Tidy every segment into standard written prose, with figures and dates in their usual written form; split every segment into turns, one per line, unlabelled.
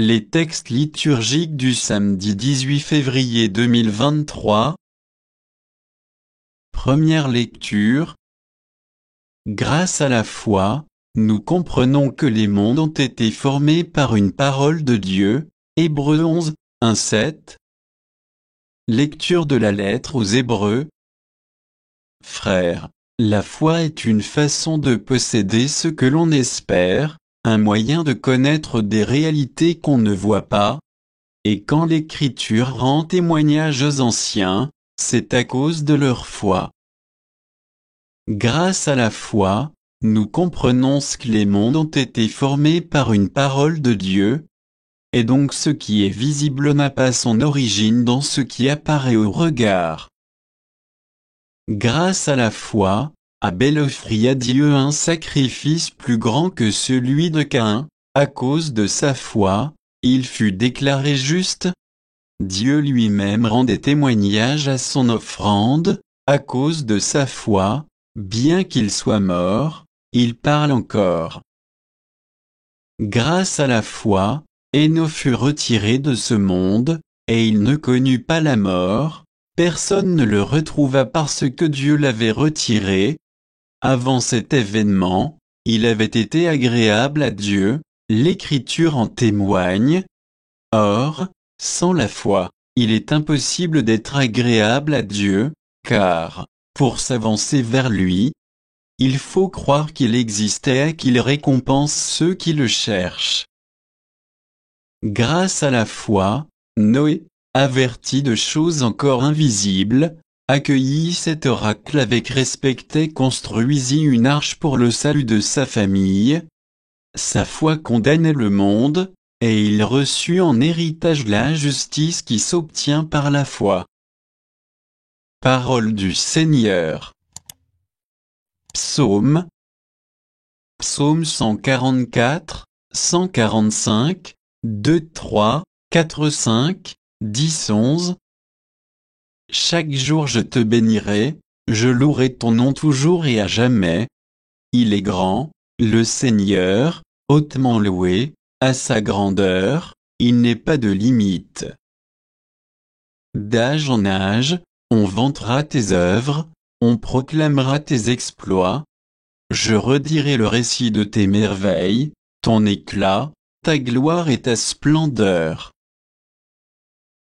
Les textes liturgiques du samedi 18 février 2023. Première lecture. Grâce à la foi, nous comprenons que les mondes ont été formés par une parole de Dieu. Hébreux 11, 1-7. Lecture de la lettre aux Hébreux. Frères, la foi est une façon de posséder ce que l'on espère, un moyen de connaître des réalités qu'on ne voit pas. Et quand l'Écriture rend témoignage aux anciens, c'est à cause de leur foi. Grâce à la foi, nous comprenons que les mondes ont été formés par une parole de Dieu, et donc ce qui est visible n'a pas son origine dans ce qui apparaît au regard. Grâce à la foi, Abel offrit à Dieu un sacrifice plus grand que celui de Caïn. À cause de sa foi, il fut déclaré juste. Dieu lui-même rendait témoignage à son offrande. À cause de sa foi, bien qu'il soit mort, il parle encore. Grâce à la foi, Hénoch fut retiré de ce monde, et il ne connut pas la mort. Personne ne le retrouva parce que Dieu l'avait retiré. Avant cet événement, il avait été agréable à Dieu, l'Écriture en témoigne. Or, sans la foi, il est impossible d'être agréable à Dieu, car, pour s'avancer vers lui, il faut croire qu'il existait et qu'il récompense ceux qui le cherchent. Grâce à la foi, Noé, averti de choses encore invisibles, accueillit cet oracle avec respect et construisit une arche pour le salut de sa famille. Sa foi condamnait le monde, et il reçut en héritage la justice qui s'obtient par la foi. Parole du Seigneur. Psaume. Psaume 144, 145, 2, 3, 4, 5, 10, 11. Chaque jour je te bénirai, je louerai ton nom toujours et à jamais. Il est grand, le Seigneur, hautement loué, à sa grandeur, il n'est pas de limite. D'âge en âge, on vantera tes œuvres, on proclamera tes exploits. Je redirai le récit de tes merveilles, ton éclat, ta gloire et ta splendeur.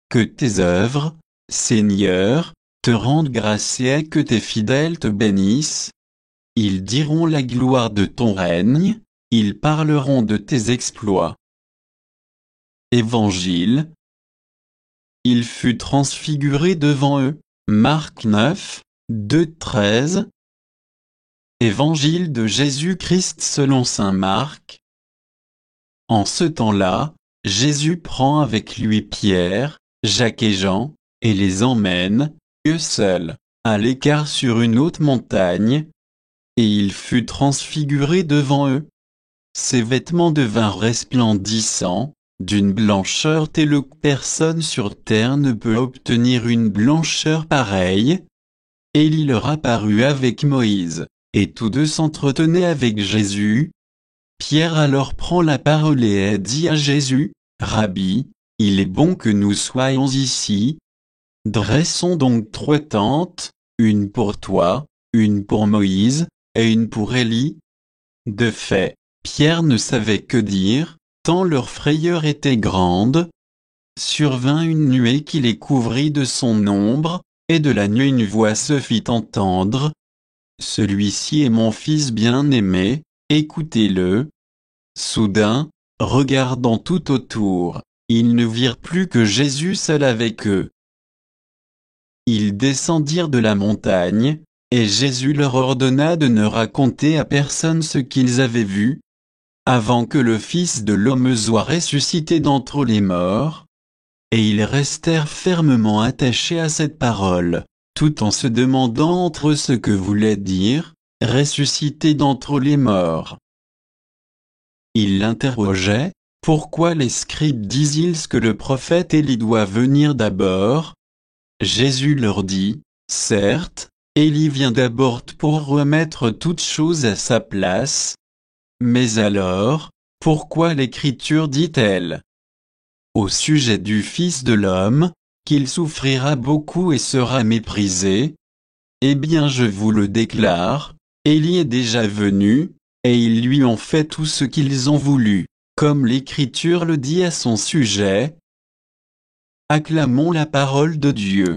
Que tes œuvres, Seigneur, te rendent grâce et que tes fidèles te bénissent. Ils diront la gloire de ton règne, ils parleront de tes exploits. Évangile. Il fut transfiguré devant eux. Marc 9, 2, 13. Évangile de Jésus-Christ selon saint Marc. En ce temps-là, Jésus prend avec lui Pierre, Jacques et Jean, et les emmène, eux seuls, à l'écart sur une haute montagne. Et il fut transfiguré devant eux. Ses vêtements devinrent resplendissants, d'une blancheur telle que personne sur terre ne peut obtenir une blancheur pareille. Et il leur apparut avec Moïse, et tous deux s'entretenaient avec Jésus. Pierre alors prend la parole et dit à Jésus, « Rabbi, il est bon que nous soyons ici. Dressons donc 3 tentes, une pour toi, une pour Moïse, et une pour Élie. » De fait, Pierre ne savait que dire, tant leur frayeur était grande. Survint une nuée qui les couvrit de son ombre, et de la nuée une voix se fit entendre. Celui-ci est mon fils bien-aimé, écoutez-le. Soudain, regardant tout autour, ils ne virent plus que Jésus seul avec eux. Ils descendirent de la montagne, et Jésus leur ordonna de ne raconter à personne ce qu'ils avaient vu, avant que le Fils de l'homme soit ressuscité d'entre les morts. Et ils restèrent fermement attachés à cette parole, tout en se demandant entre eux ce que voulait dire « ressuscité d'entre les morts ». Ils l'interrogeaient, « Pourquoi les scribes disent-ils que le prophète Élie doit venir d'abord ?» Jésus leur dit, « Certes, Élie vient d'abord pour remettre toutes choses à sa place. Mais alors, pourquoi l'Écriture dit-elle ? au sujet du Fils de l'homme, qu'il souffrira beaucoup et sera méprisé. Eh bien je vous le déclare, Élie est déjà venu, et ils lui ont fait tout ce qu'ils ont voulu, comme l'Écriture le dit à son sujet. Acclamons la parole de Dieu.